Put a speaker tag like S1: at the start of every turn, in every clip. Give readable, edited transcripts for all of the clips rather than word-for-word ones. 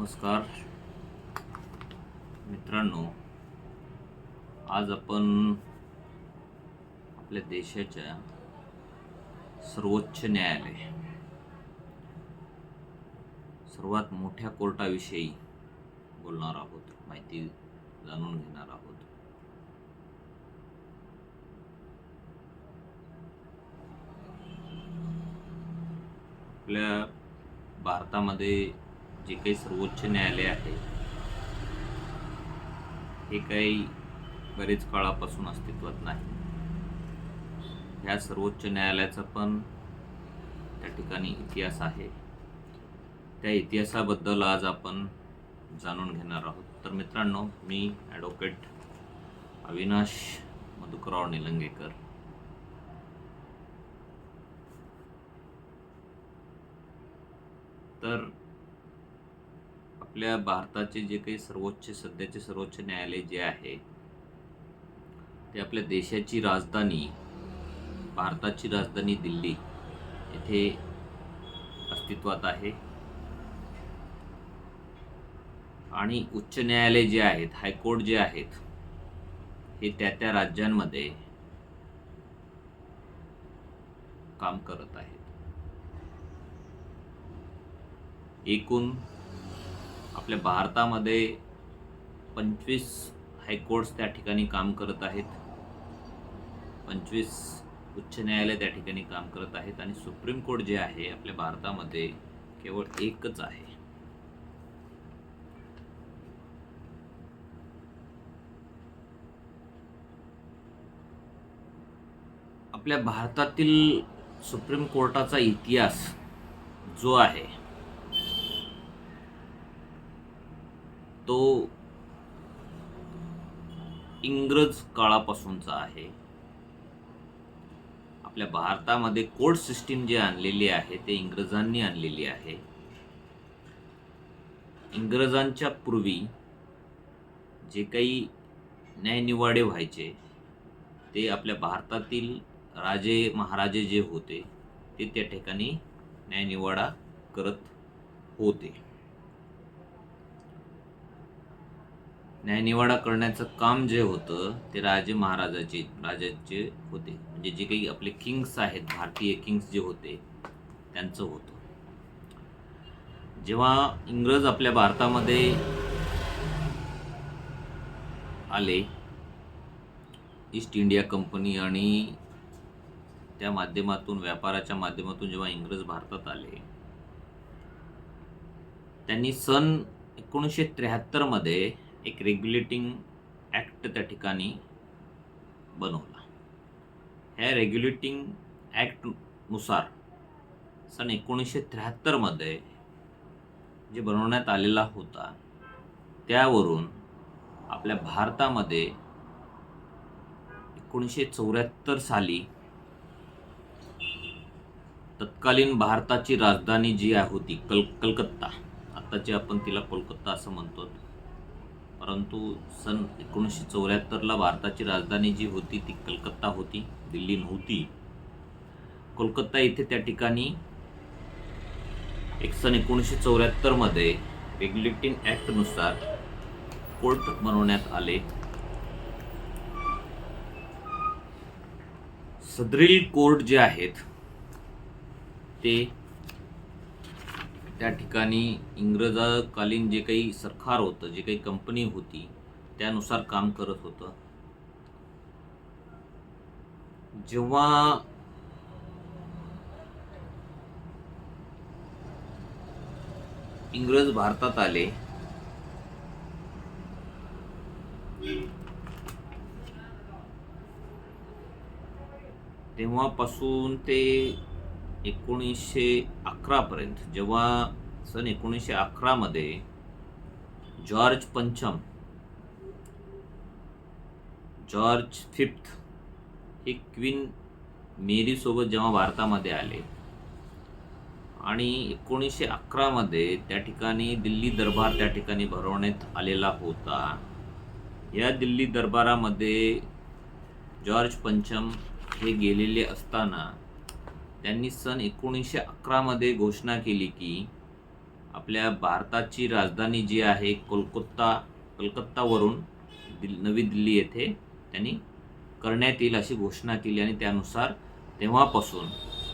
S1: नमस्कार मित्रांनो, आज आपण आपल्या देशाच्या सर्वोच्च न्यायालय सर्वात मोठ्या कोर्टाविषयी बोलणार आहोत, माहिती जाणून घेणार आहोत. आपल्या भारतामध्ये जे काही सर्वोच्च न्यायालय आहे हे काही बरेच काळापासून अस्तित्वात नाही. ह्या सर्वोच्च न्यायालयाचा पण त्या ठिकाणी इतिहास आहे. त्या इतिहासाबद्दल आज आपण जाणून घेणार आहोत. तर मित्रांनो, मी ॲडव्होकेट अविनाश मधुकरराव निलंगेकर. तर आपल्या भारताचे जे काही सध्याचे सर्वोच्च न्यायालय जे आहे ते आपल्या देशाची राजधानी, भारताची राजधानी दिल्ली येथे अस्तित्वात आहे. आणि उच्च न्यायालय जे आहेत, हायकोर्ट जे आहेत, हे त्या राज्यांमध्ये काम करत आहेत. एकूण आपल्या भारतामध्ये 25 हायकोर्ट्स त्या ठिकाणी काम करत आहेत, 25 उच्च न्यायालय त्या ठिकाणी काम करत आहेत. आणि सुप्रीम कोर्ट जे आहे आपल्या भारतामध्ये केवळ एकच आहे. आपल्या भारतातील सुप्रीम कोर्टाचा इतिहास जो आहे तो इंग्रज काळापासूनचा आहे. आपल्या भारतामध्ये कोर्ट सिस्टीम जे आणलेली आहे ते इंग्रजांनी आणलेली आहे. इंग्रजांच्या पूर्वी जे काही न्यायनिवाडे व्हायचे ते आपल्या भारतातील राजे महाराजे जे होते ते त्या ठिकाणी न्यायनिवाडा करत होते. न्यायनिवाडा करण्याचं काम जे होतं ते राजे राजाचे होते. म्हणजे जे काही आपले किंग्स आहेत, भारतीय किंग्स जे होते त्यांचं होतं. जेव्हा इंग्रज आपल्या भारतामध्ये आले, ईस्ट इंडिया कंपनी आणि त्या माध्यमातून, व्यापाराच्या माध्यमातून जेव्हा इंग्रज भारतात आले, त्यांनी सन 1973 मध्ये एक रेग्युलेटिंग ॲक्ट त्या ठिकाणी बनवला. ह्या रेग्युलेटिंग ॲक्टनुसार सन 1973 मध्ये जे बनवण्यात आलेला होता त्यावरून आपल्या भारतामध्ये 1974 साली तत्कालीन भारताची राजधानी जी होती कलकत्ता, आत्ताची आपण तिला कोलकाता असं म्हणतो, परंतु सन 1974 भारताची राजधानी जी होती ती कलकत्ता होती, दिल्ली नव्हती. कोलकाता इथे त्या ठिकाणी सन 1974 मध्ये रेग्युलेटिंग ॲक्टनुसार कोर्ट बनवण्यात आले. सदरील कोर्ट जे आहेत ते त्या ठिकाणी इंग्रजाकालीन जे काही सरकार होतं, जे काही कंपनी होती त्यानुसार काम करत होतं. जेव्हा इंग्रज भारतात आले तेव्हापासून ते 1911 पर्यंत, जेव्हा सन 1911 मध्ये जॉर्ज फिफ्थ हे क्वीन मेरी सोबत जेव्हा भारतामध्ये आले आणि 1911 मध्ये त्या ठिकाणी दिल्ली दरबार त्या ठिकाणी भरवण्यात आलेला होता. या दिल्ली दरबारामध्ये जॉर्ज पंचम हे गेलेले असताना त्यांनी सन 1911 मध्ये घोषणा केली की आपल्या भारताची राजधानी जी आहे कलकत्तावरून नवी दिल्ली येथे त्यांनी करण्यात येईल अशी घोषणा केली आणि त्यानुसार तेव्हापासून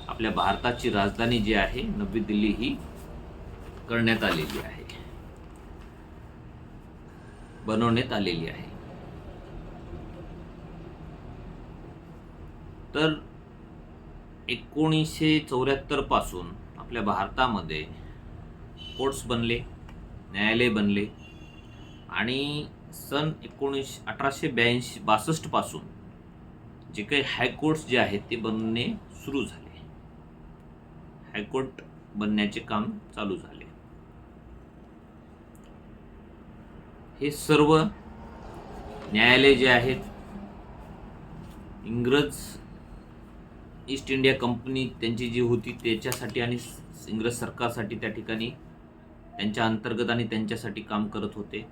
S1: आपल्या भारताची राजधानी जी आहे नवी दिल्ली ही करण्यात आलेली आहे, बनवण्यात आलेली आहे. तर 1974 पासून आपल्या भारतामध्ये कोर्ट्स बनले, न्यायालय बनले आणि सन 1862 पासून जे काही हायकोर्ट्स जे आहेत ते बनणे सुरू झाले. हायकोर्ट बनण्याचे काम चालू झाले. हे सर्व न्यायालय जे आहेत इंग्रज ईस्ट इंडिया कंपनी त्यांची जी होती त्याच्यासाठी आणि इंग्रज सरकारसाठी त्या ठिकाणी त्यांच्या अंतर्गत आणि त्यांच्यासाठी काम करत होते.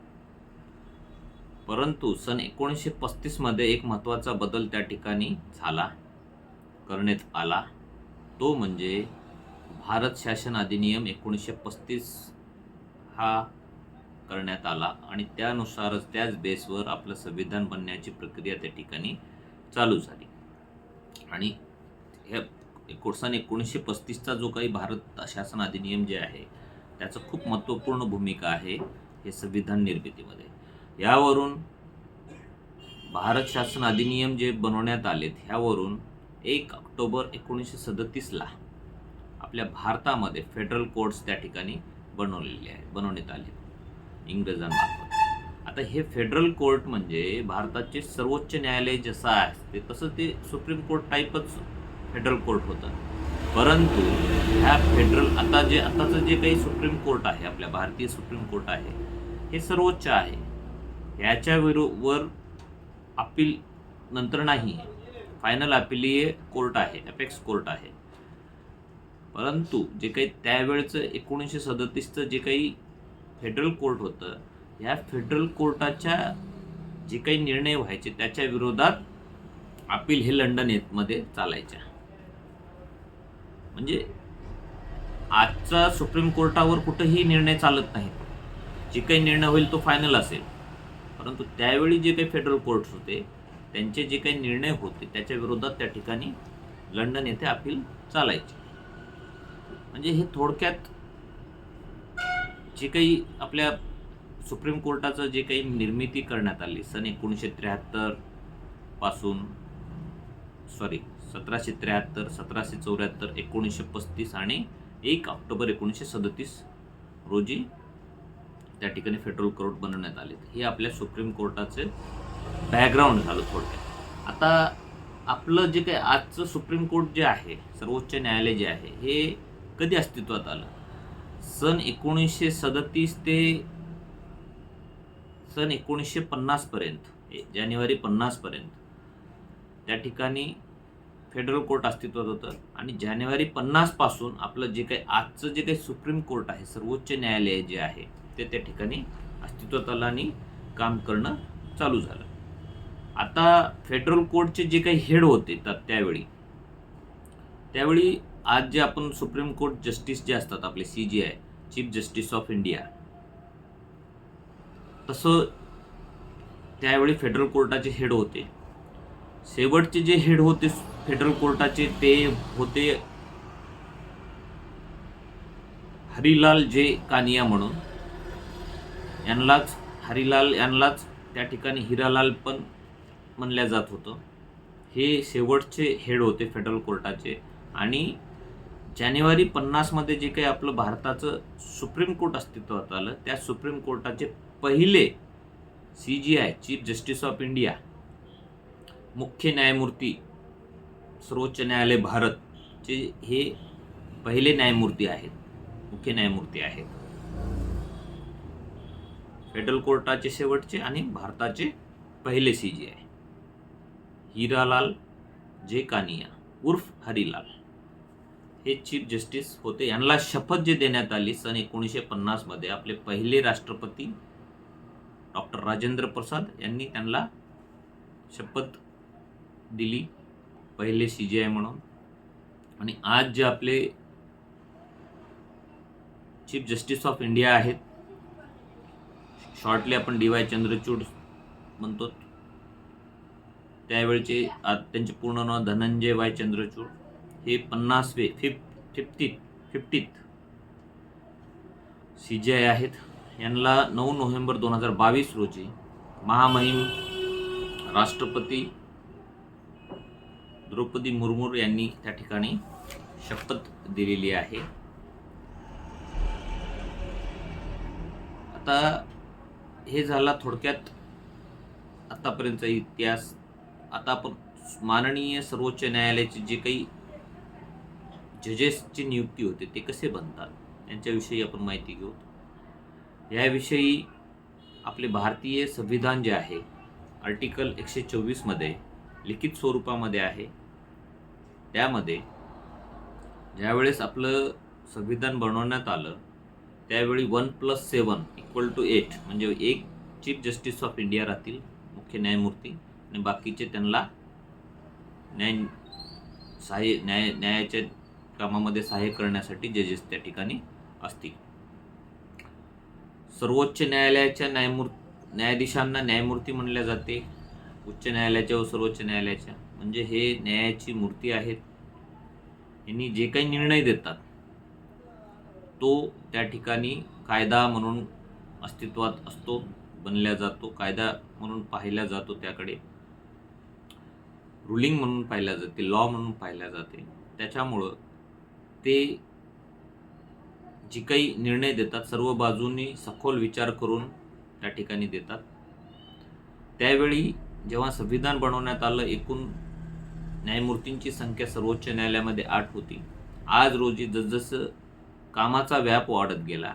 S1: परंतु सन 1935 मध्ये एक महत्त्वाचा बदल त्या ठिकाणी करण्यात आला. तो म्हणजे भारत शासन अधिनियम 1935 हा करण्यात आला आणि त्यानुसारच त्याच बेसवर आपलं संविधान बनण्याची प्रक्रिया त्या ठिकाणी चालू झाली. आणि ह्या सन 1935चा जो काही भारत शासन अधिनियम जे आहे त्याचं खूप महत्त्वपूर्ण भूमिका आहे हे संविधान निर्मितीमध्ये. यावरून भारत शासन अधिनियम जे बनवण्यात आलेत ह्यावरून 1 ऑक्टोबर 1937ला आपल्या भारतामध्ये फेडरल कोर्ट्स त्या ठिकाणी बनवण्यात आले इंग्रजांमार्फत. आता हे फेडरल कोर्ट म्हणजे भारताचे सर्वोच्च न्यायालय जसं आहे तसं ते सुप्रीम कोर्ट टाईपच फेडरल कोर्ट होतं. परंतु ह्या आताचं जे काही सुप्रीम कोर्ट आहे, आपल्या भारतीय सुप्रीम कोर्ट आहे, हे सर्वोच्च आहे. ह्याच्यावर अपील नंतर नाही, फायनल अपीलीय कोर्ट आहे, अपेक्स कोर्ट आहे. परंतु जे काही त्यावेळचं 1937चं जे काही फेडरल कोर्ट होतं, ह्या फेडरल कोर्टाच्या जे काही निर्णय व्हायचे त्याच्या विरोधात अपील हे लंडन मध्ये चालायच्या. म्हणजे आजचा सुप्रीम कोर्टावर कुठेही निर्णय चालत नाही. जे काही निर्णय होईल तो फायनल असेल. परंतु त्यावेळी जे काही फेडरल कोर्ट्स होते त्यांचे जे काही निर्णय होते त्याच्या विरोधात त्या ठिकाणी लंडन येथे अपील चालायचे. म्हणजे हे थोडक्यात जे काही आपल्या सुप्रीम कोर्टाचं जे काही निर्मिती करण्यात आली सन 1773, 1774, 1935 आणि 1 ऑक्टोबर 1937 रोजी त्या ठिकाणी फेडरल कोर्ट बनवण्यात आले. हे आपल्या सुप्रीम कोर्टाचे बॅकग्राऊंड झालं थोडक्यात. आता आपलं जे काही आजचं सुप्रीम कोर्ट जे आहे, सर्वोच्च न्यायालय जे आहे, हे कधी अस्तित्वात आलं? सन 1937 ते सन 1950 पर्यंत, जानेवारी 50 पर्यंत त्या ठिकाणी फेडरल कोर्ट अस्तित्वात होतं. आणि जानेवारी 50 पासून आपलं जे काही आजचं जे काही सुप्रीम कोर्ट आहे, सर्वोच्च न्यायालय जे आहे, ते त्या ठिकाणी अस्तित्वात आलं आणि काम करणं चालू झालं. आता फेडरल कोर्टचे जे काही हेड होते त्यावेळी आज जे आपण सुप्रीम कोर्ट जस्टिस जे असतात आपले CJI, chief justice of India, तसं त्यावेळी फेडरल कोर्टाचे हेड होते. शेवटचे जे हेड होते फेडरल कोर्टाचे ते होते हरिलाल जे कानिया म्हणून. यांनाच त्या ठिकाणी हिरालाल पण म्हणल्या जात होतं. हे शेवटचे हेड होते फेडरल कोर्टाचे. आणि जानेवारी 50 मध्ये जे काही आपलं भारताचं सुप्रीम कोर्ट अस्तित्वात आलं त्या सुप्रीम कोर्टाचे पहिले CJI, chief justice of India, मुख्य न्यायमूर्ती सर्वोच्च न्यायालय भारतचे हे पहिले न्यायमूर्ती आहेत, मुख्य न्यायमूर्ती आहेत. फेडरल कोर्टाचे शेवटचे आणि भारताचे पहिले CJI हिरालाल जे कानिया उर्फ हरिलाल हे चीफ जस्टिस होते. यांना शपथ जे देण्यात आली सन 1950 मध्ये आपले पहिले राष्ट्रपती डॉक्टर राजेंद्र प्रसाद यांनी त्यांना शपथ दिली पहिले CJI म्हणून. आणि आज जे आपले चीफ जस्टिस ऑफ इंडिया आहेत, शॉर्टली आपण DY चंद्रचूड म्हणतो. त्यावेळचे त्यांचे पूर्ण नाव धनंजय वाय चंद्रचूड. हे 50th CJI आहेत. यांना 9 नोव्हेंबर 2022 रोजी महामहिम राष्ट्रपती द्रौपदी मुर्मू यांनी त्या ठिकाणी शपथ दिलेली आहे. आता हे झाला थोडक्यात आतापर्यंतचा इतिहास. आता आपण माननीय सर्वोच्च न्यायालयाचे जे काही जजेसची नियुक्ती होते ते कसे बनतात यांच्याविषयी आपण माहिती घेऊ. याविषयी आपले भारतीय संविधान जे आहे आर्टिकल 124 मध्ये लिखित स्वरूपामध्ये आहे. त्यामध्ये ज्यावेळेस आपलं संविधान बनवण्यात आलं त्यावेळी 1+7 = 8 म्हणजे एक चीफ जस्टिस ऑफ इंडिया राहतील, मुख्य न्यायमूर्ती, आणि बाकीचे त्यांना न्यायाच्या कामामध्ये सहाय्य करण्यासाठी जजेस त्या ठिकाणी असतील. सर्वोच्च न्यायालयाच्या न्यायाधीशांना न्यायमूर्ती म्हणले जाते, उच्च न्यायालयाच्या व सर्वोच्च न्यायालयाच्या, म्हणजे हे न्यायाची मूर्ती आहेत. यांनी जे काही निर्णय देतात तो त्या ठिकाणी कायदा म्हणून अस्तित्वात असतो, बनल्या जातो, कायदा म्हणून पाहिला जातो, त्याकडे रुलिंग म्हणून पाहिल्या जाते, लॉ म्हणून पाहिल्या जाते. त्याच्यामुळं ते जी काही निर्णय देतात सर्व बाजूंनी सखोल विचार करून त्या ठिकाणी देतात. त्यावेळी जेव्हा संविधान बनवण्यात आलं एकूण न्यायमूर्तींची संख्या सर्वोच्च न्यायालयामध्ये 8 होती. आज रोजी जसजसं कामाचा व्याप वाढत गेला,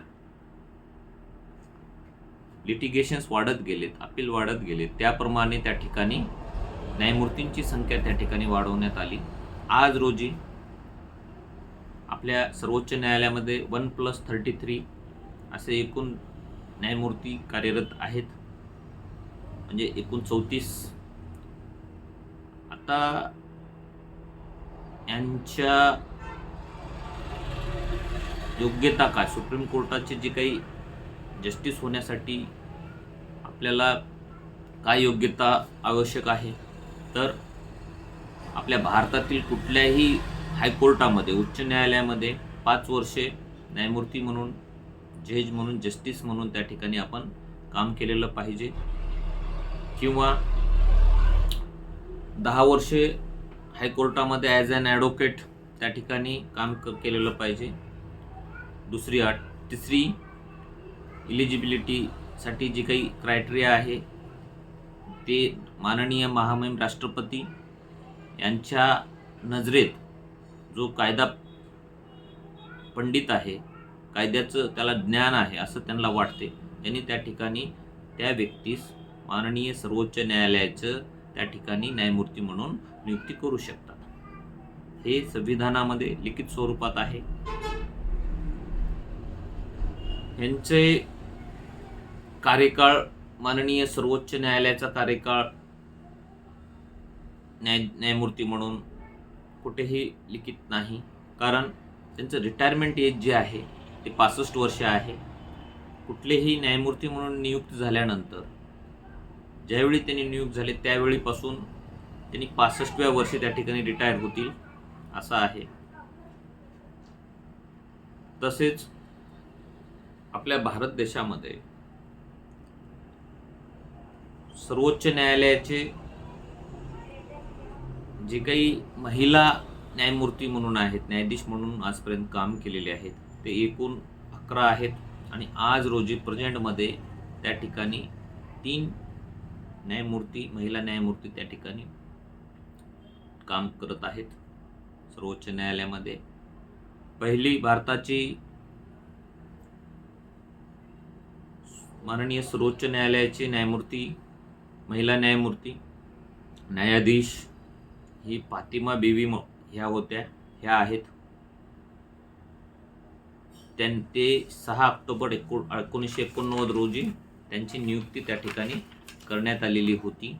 S1: लिटिगेशन्स वाढत गेलेत, अपील वाढत गेलेत, त्याप्रमाणे त्या ठिकाणी न्यायमूर्तींची संख्या त्या ठिकाणी वाढवण्यात आली. आज रोजी आपल्या सर्वोच्च न्यायालयामध्ये 1+33 असे एकूण न्यायमूर्ती कार्यरत आहेत, म्हणजे एकूण 34. आता यांच्या योग्यता काय, सुप्रीम कोर्टाचे जे काही जस्टिस होण्यासाठी आपल्याला काय योग्यता आवश्यक आहे, तर आपल्या भारतातील कुठल्याही हायकोर्टामध्ये, उच्च न्यायालयामध्ये 5 वर्षे न्यायमूर्ती म्हणून, जज म्हणून, जस्टिस म्हणून त्या ठिकाणी आपण काम केलेलं पाहिजे, किंवा 10 वर्षे हायकोर्टामध्ये ॲज ॲन ॲडव्होकेट त्या ठिकाणी काम केलेलं पाहिजे. दुसरी अट. तिसरी, इलिजिबिलिटीसाठी जी काही क्रायटेरिया आहे ते माननीय महामहिम राष्ट्रपती यांच्या नजरेत जो कायदा पंडित आहे, कायद्याचं त्याला ज्ञान आहे असं त्यांना वाटते, त्यांनी त्या ठिकाणी त्या व्यक्तीस माननीय सर्वोच्च न्यायालयाचं त्या ठिकाणी न्यायमूर्ती म्हणून नियुक्ती करू शकतात. हे संविधानामध्ये लिखित स्वरूपात आहे. यांचे कार्यकाळ, माननीय सर्वोच्च न्यायालयाचा कार्यकाळ न्यायमूर्ती म्हणून कुठेही लिखित नाही, कारण त्यांचं रिटायरमेंट एज जे आहे ते 65 वर्ष आहे. कुठलेही न्यायमूर्ती म्हणून नियुक्त झाल्यानंतर ज्यावेळी त्यांनी नियुक्त झाले त्यावेळीपासून त्यांनी 65व्या वर्षी त्या ठिकाणी रिटायर होतील असं आहे. तसेच आपल्या भारत देशामध्ये सर्वोच्च न्यायालयाचे जे काही महिला न्यायमूर्ती म्हणून आहेत, न्यायाधीश म्हणून आजपर्यंत काम केलेले आहेत, ते एकूण 11 आहेत. आणि आज रोजी प्रेझेंटमध्ये त्या ठिकाणी 3 न्यायमूर्ती, महिला न्यायमूर्ती त्या ठिकाणी काम करत आहेत सर्वोच्च न्यायालयामध्ये. पहिली भारताची माननीय सर्वोच्च न्यायालयाची न्यायमूर्ती, महिला न्यायमूर्ती, न्यायाधीश ही फातिमा बीवी ह्या होत्या, ह्या आहेत. ते 6 ऑक्टोबर 1989 रोजी त्यांची नियुक्ती त्या ठिकाणी करण्यात आलेली होती.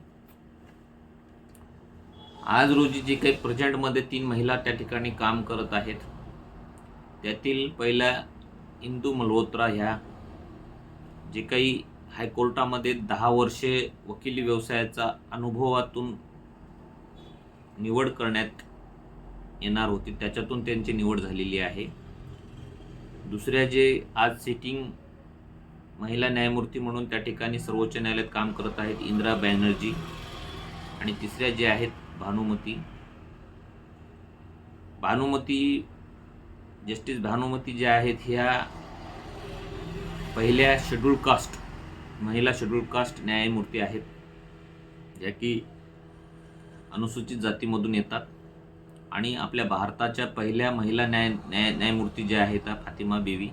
S1: आज रोजी जे काही प्रेझेंटमध्ये 3 महिला त्या ठिकाणी काम करत आहेत, त्यातील पहिल्या इंदू मल्होत्रा ह्या जे काही हायकोर्टामध्ये 10 वर्षे वकिली व्यवसायाचा अनुभवातून निवड करण्यात येणार होती, त्याच्यातून त्यांची निवड झालेली आहे. दुसऱ्या जे आज सिटिंग महिला न्यायमूर्ती म्हणून त्या ठिकाणी सर्वोच्च न्यायालयात काम करत आहेत इंदिरा बॅनर्जी, आणि तिसऱ्या जे आहेत भानुमती जस्टिस भानुमती ज्या आहेत ह्या पहिल्या महिला शेड्यूल कास्ट न्यायमूर्ती आहेत, ज्या की अनुसूचित जातीमधून येतात. आणि आपल्या भारताच्या पहिल्या महिला न्यायमूर्ती ज्या आहेत फातिमा बीवी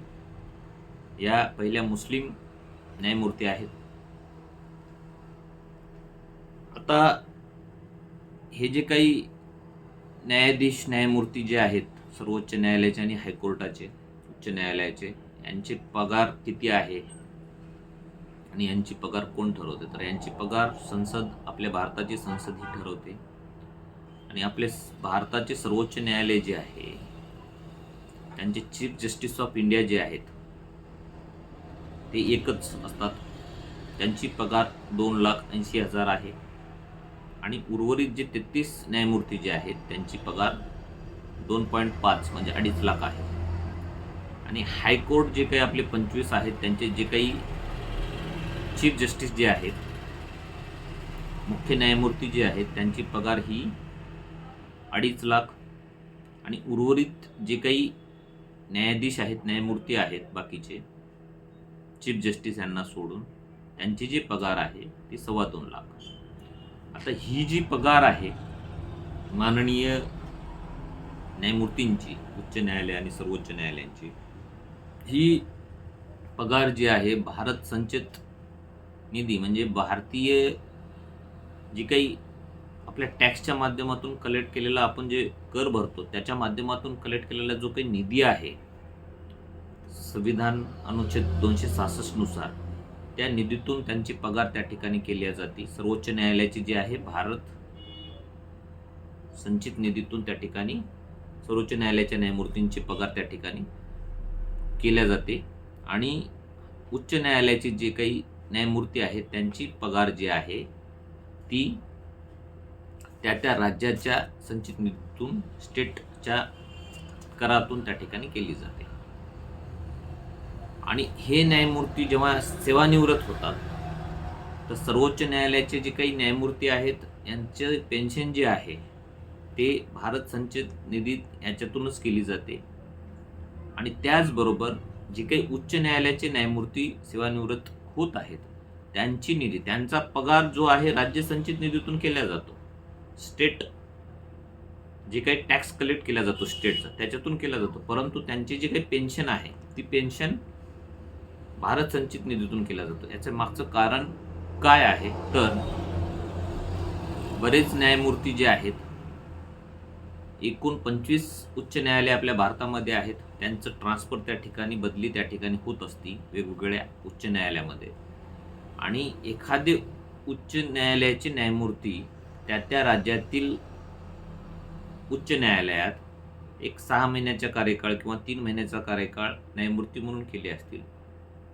S1: या पहिल्या मुस्लिम न्यायमूर्ती आहेत. आता हे जे काही न्यायाधीश न्यायमूर्ती जे आहेत सर्वोच्च न्यायालयाचे आणि हायकोर्टाचे उच्च न्यायालयाचे, यांचे पगार किती आहे आणि यांची पगार कोण ठरवते? तर यांची पगार आपल्या भारताची संसद ही ठरवते. आणि आपले भारताचे सर्वोच्च न्यायालय जे आहे त्यांचे चीफ जस्टिस ऑफ इंडिया जे आहेत ते एकच असतात. त्यांची पगार 2,80,000 आहे. आणि उर्वरित जे 33 न्यायमूर्ती जे आहेत त्यांची पगार 2.5 म्हणजे 2.5 लाख आहे. आणि हायकोर्ट जे काही आपले 25 आहेत त्यांचे जे काही चीफ जस्टिस जे आहेत, मुख्य न्यायमूर्ती जे आहेत, त्यांची पगार ही 2.5 लाख. आणि उर्वरित जे काही न्यायाधीश आहेत, न्यायमूर्ती आहेत बाकीचे चीफ जस्टिस यांना सोडून, त्यांची जी पगार आहे ती 2.25 लाख. आता ही जी पगार आहे माननीय न्यायमूर्तींची, उच्च न्यायालय आणि सर्वोच्च न्यायालयांची, ही पगार जी आहे भारत संचित निधी म्हणजे भारतीय जी काही आपल्या टॅक्सच्या माध्यमातून कलेक्ट केलेला आपण जे कर भरतो त्याच्या माध्यमातून कलेक्ट केलेला जो काही निधी आहे संविधान अनुच्छेद 266 नुसार, त्या निधीतून त्यांची पगार त्या ठिकाणी केली जाते. सर्वोच्च न्यायालयाची जी आहे भारत संचित निधीतून त्या ठिकाणी सर्वोच्च न्यायालयाच्या न्यायमूर्तींची पगार त्या ठिकाणी केल्या जाते. आणि उच्च न्यायालयाची जे काही न्यायमूर्ती आहेत त्यांची पगार जी आहे ती त्या राज्याच्या संचित निधीतून स्टेटच्या करातून त्या ठिकाणी केली जाते. आणि हे न्यायमूर्ती जेव्हा सेवानिवृत्त होतात तर सर्वोच्च न्यायालयाचे जे काही न्यायमूर्ती आहेत यांचे पेन्शन जे आहे ते भारत संचित निधीत याच्यातूनच केली जाते. आणि त्याचबरोबर जे काही उच्च न्यायालयाचे न्यायमूर्ती सेवानिवृत्त होत आहेत त्यांची निधी, त्यांचा पगार जो आहे राज्य संचित निधीतून केला जातो. स्टेट जे काही टॅक्स कलेक्ट केला जातो स्टेटचा त्याच्यातून केला जातो, परंतु त्यांची जी काही पेन्शन आहे ती पेन्शन भारत संचित निधीतून केला जातो. याचं मागचं कारण काय आहे तर बरेच न्यायमूर्ती जे आहेत, एकूण 25 उच्च न्यायालय आपल्या भारतामध्ये आहेत, त्यांचं ट्रान्सफर त्या ठिकाणी, बदली त्या ठिकाणी होत असती वेगवेगळ्या उच्च न्यायालयामध्ये. आणि एखादे उच्च न्यायालयाचे न्यायमूर्ती त्या राज्यातील उच्च न्यायालयात एक 6 महिन्याचा कार्यकाळ किंवा 3 महिन्याचा कार्यकाळ न्यायमूर्ती म्हणून केले असतील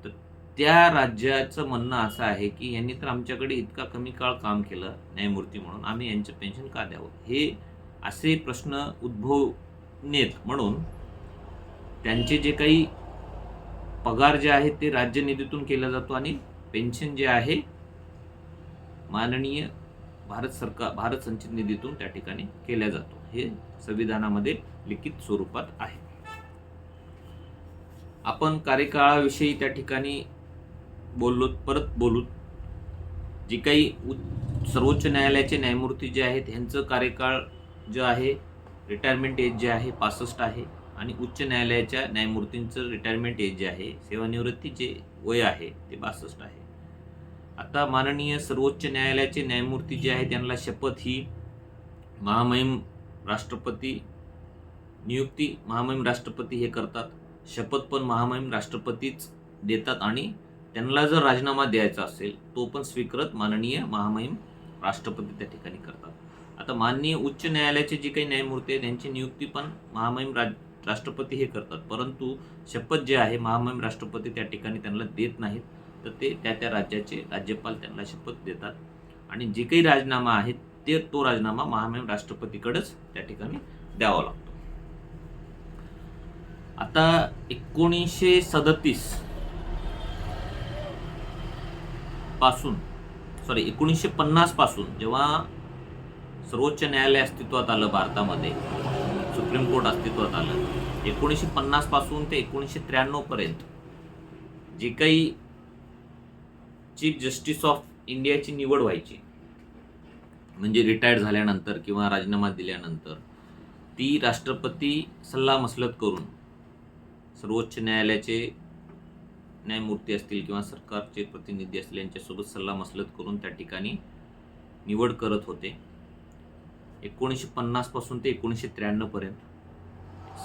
S1: तर त्या राज्याचं म्हणणं असं आहे की यांनी तर आमच्याकडे इतका कमी काळ काम केलं न्यायमूर्ती म्हणून, आम्ही यांचं पेन्शन का द्यावं, हे असे प्रश्न उद्भवणेत. म्हणून त्यांचे जे काही पगार जे आहे ते राज्य निधीतून केला जातो आणि पेन्शन जे आहे माननीय भारत संचित निधीतून त्या ठिकाणी केल्या जातो. हे संविधानामध्ये लिखित स्वरूपात आहे. आपण कार्यकाळाविषयी त्या ठिकाणी परत बोलू. जी काही सर्वोच्च न्यायालयाचे न्यायमूर्ती जे आहेत यांचं कार्यकाळ जे आहे, रिटायरमेंट एज जे आहे 65 आहे. आणि उच्च न्यायालयाच्या न्यायमूर्तींचं रिटायरमेंट एज जे आहे, सेवानिवृत्तीचे वय आहे ते 62 आहे. आता माननीय सर्वोच्च न्यायालयाचे न्यायमूर्ती जे आहेत त्यांना शपथ ही महामहिम राष्ट्रपती हे करतात. शपथ पण महामहिम राष्ट्रपतीच देतात आणि त्यांना जर राजीनामा द्यायचा असेल तो पण स्वीकृत माननीय महामहिम राष्ट्रपती त्या ठिकाणी करतात. आता माननीय उच्च न्यायालयाचे जे काही न्यायमूर्ती आहेत त्यांची नियुक्ती पण महामहिम राष्ट्रपती हे करतात, परंतु शपथ जे आहे महामहिम राष्ट्रपती त्या ठिकाणी त्यांना देत नाहीत, तर ते त्या राज्याचे राज्यपाल त्यांना शपथ देतात आणि जे काही राजीनामा आहे तो राजीनामा महामहिम राष्ट्रपतीकडेच त्या ठिकाणी द्यावा लागतो. आता 1950 पासून जेव्हा सर्वोच्च न्यायालय अस्तित्वात आलं भारतामध्ये, सुप्रीम कोर्ट अस्तित्वात आलं, 1950 पासून ते 1993 पर्यंत जे काही चीफ जस्टिस ऑफ इंडियाची निवड व्हायची, म्हणजे रिटायर्ड झाल्यानंतर किंवा राजीनामा दिल्यानंतर, ती राष्ट्रपती सल्लामसलत करून सर्वोच्च न्यायालयाचे न्यायमूर्ती असतील किंवा सरकारचे प्रतिनिधी असतील यांच्यासोबत सल्लामसलत करून त्या ठिकाणी निवड करत होते. 1950 पासून ते 1993 पर्यंत.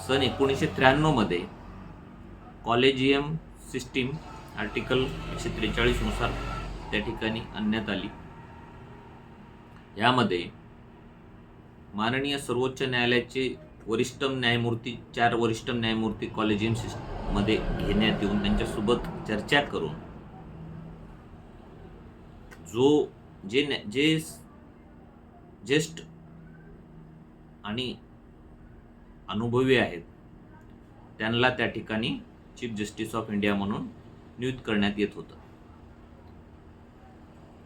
S1: सन 1993 मध्ये कॉलेजियम सिस्टीम आर्टिकल 143 नुसार त्या ठिकाणी आणण्यात आली. यामध्ये माननीय सर्वोच्च न्यायालयाचे वरिष्ठ न्यायमूर्ती 4 वरिष्ठ न्यायमूर्ती कॉलेजियम सिस्टीम मध्ये घेण्यात येऊन त्यांच्यासोबत चर्चा करून जे ज्येष्ठ आणि अनुभवी आहेत त्यांना त्या ठिकाणी चीफ जस्टिस ऑफ इंडिया म्हणून नियुक्त करण्यात येत होतं.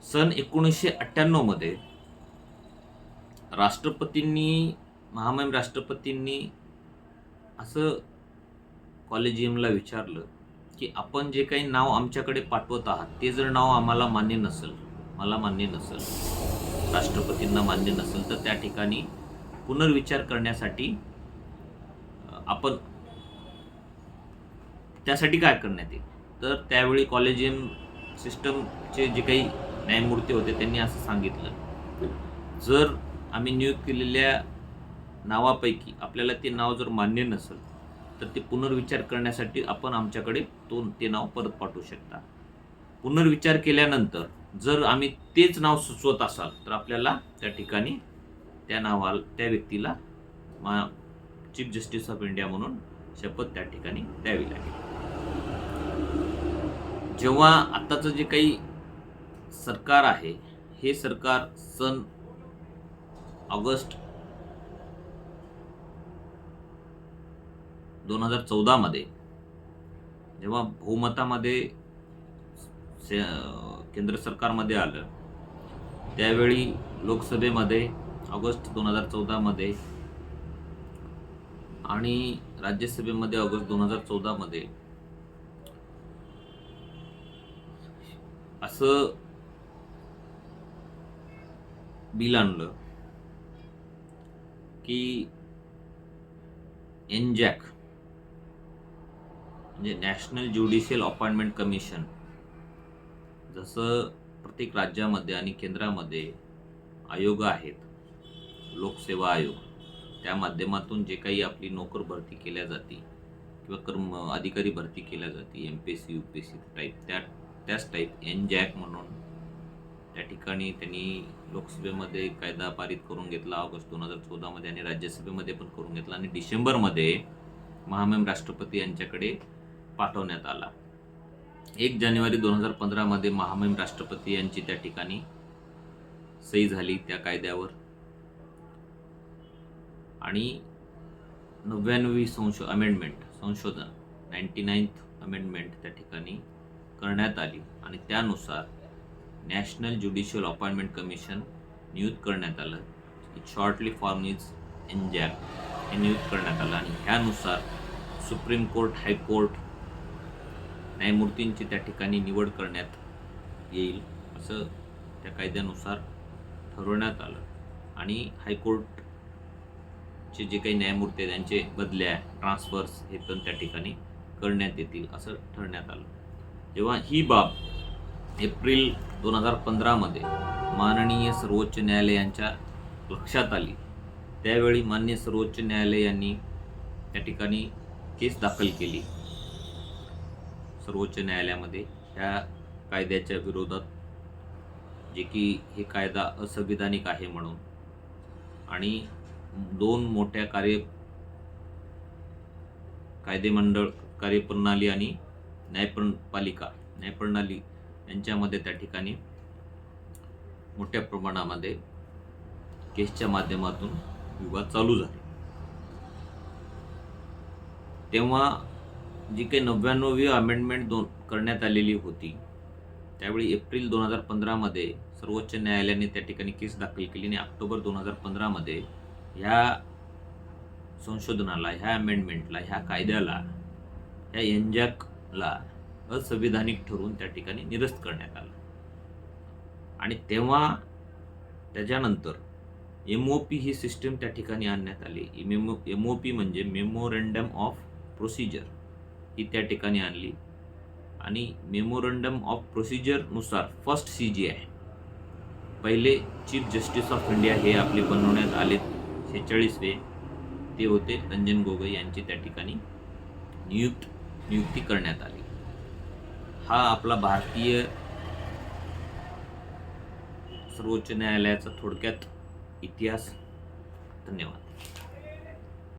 S1: सन 1998 मध्ये महामहिम राष्ट्रपतींनी असं कॉलेजियमला विचारलं की आपण जे काही नाव आमच्याकडे पाठवत आहात ते जर नाव आम्हाला मान्य नसेल, मला मान्य नसेल, राष्ट्रपतींना मान्य नसेल, तर त्या ठिकाणी पुनर्विचार करण्यासाठी आपण त्यासाठी काय करण्यात येईल. तर त्यावेळी कॉलेजियम सिस्टमचे जे काही न्यायमूर्ती होते त्यांनी असं सांगितलं, जर आम्ही नियुक्त केलेल्या नावापैकी आपल्याला ते नाव जर मान्य नसेल तर ते पुनर्विचार करण्यासाठी आपण आमच्याकडे ते नाव परत पाठवू शकता. पुनर्विचार केल्यानंतर जर आम्ही तेच नाव सुचवत असाल तर आपल्याला त्या ठिकाणी त्या व्यक्तीला चीफ जस्टिस ऑफ इंडिया म्हणून शपथ त्या ठिकाणी द्यावी लागेल. जेव्हा आताचं जे काही सरकार आहे हे सरकार सन ऑगस्ट 2014 मध्ये जेव्हा बहुमतामध्ये केंद्र सरकारमध्ये आलं, त्यावेळी लोकसभेमध्ये ऑगस्ट 2014 मध्ये आणि राज्यसभेमध्ये ऑगस्ट 2014 मध्ये असं बिल आणलं की एनजॅक म्हणजे नॅशनल ज्युडिशियल अपॉइंटमेंट कमिशन, जसं प्रत्येक राज्यामध्ये आणि केंद्रामध्ये आयोग आहेत, लोकसेवा आयोग, त्या माध्यमातून जे काही आपली नोकर भरती केल्या जाते किंवा अधिकारी भरती केल्या जाते, MPSC UPSC टाईप, त्याच टाईप एनजॅक म्हणून त्या ठिकाणी त्यांनी लोकसभेमध्ये कायदा पारित करून घेतला ऑगस्ट 2014 मध्ये आणि राज्यसभेमध्ये पण करून घेतला आणि डिसेंबरमध्ये महामहिम राष्ट्रपती यांच्याकडे पाठवण्यात आला. 1 जानेवारी 2015 मध्ये महामहिम राष्ट्रपती यांची त्या ठिकाणी सही झाली त्या कायद्यावर आणि 99वी संशोधन 99th अमेंडमेंट त्या ठिकाणी करण्यात आली आणि त्यानुसार नॅशनल ज्युडिशियल अपॉइंटमेंट कमिशन नियुक्त करण्यात आलं. शॉर्टली फॉर्म इज एनजॅक, हे नियुक्त करण्यात आलं आणि ह्यानुसार सुप्रीम कोर्ट, हायकोर्ट न्यायमूर्तींची त्या ठिकाणी निवड करण्यात येईल असं त्या कायद्यानुसार ठरवण्यात आलं आणि हायकोर्टचे जे काही न्यायमूर्ती आहेत त्यांचे बदल्या, ट्रान्सफर्स हे पण त्या ठिकाणी करण्यात येतील असं ठरवण्यात आलं. जेव्हा ही बाब एप्रिल 2015 मध्ये माननीय सर्वोच्च न्यायालयांच्या लक्षात आली, त्यावेळी माननीय सर्वोच्च न्यायालय यांनी त्या ठिकाणी केस दाखल केली सर्वोच्च न्यायालयामध्ये ह्या कायद्याच्या विरोधात, जे की हे कायदा असंविधानिक आहे म्हणून, आणि 2 मोठ्या कायदेमंडळ, कार्यप्रणाली आणि न्यायप्रणाली यांच्यामध्ये त्या ठिकाणी मोठ्या प्रमाणामध्ये केसच्या माध्यमातून विवाद चालू झाले. तेव्हा जी काही 99वी अमेंडमेंट करण्यात आलेली होती, त्यावेळी एप्रिल 2015 मध्ये सर्वोच्च न्यायालयाने त्या ठिकाणी केस दाखल केली आणि ऑक्टोबर 2015 मध्ये ह्या संशोधनाला, ह्या अमेंडमेंटला, ह्या कायद्याला, ह्या एन्जॅकला असंविधानिक ठरवून त्या ठिकाणी निरस्त करण्यात आलं. आणि तेव्हा त्याच्यानंतर MOP ही सिस्टीम त्या ठिकाणी आणण्यात आली. MOP म्हणजे मेमोरंडम ऑफ प्रोसिजर ही त्या ठिकाणी आणली आणि मेमोरंडम ऑफ प्रोसिजरनुसार फर्स्ट CJI, पहिले चीफ जस्टिस ऑफ इंडिया हे आपले बनवण्यात आले 46वे, ते होते रंजन गोगोई यांची त्या ठिकाणी नियुक्ती करण्यात आली. हा आपला भारतीय सर्वोच्च न्यायालयाचा थोडक्यात इतिहास. धन्यवाद.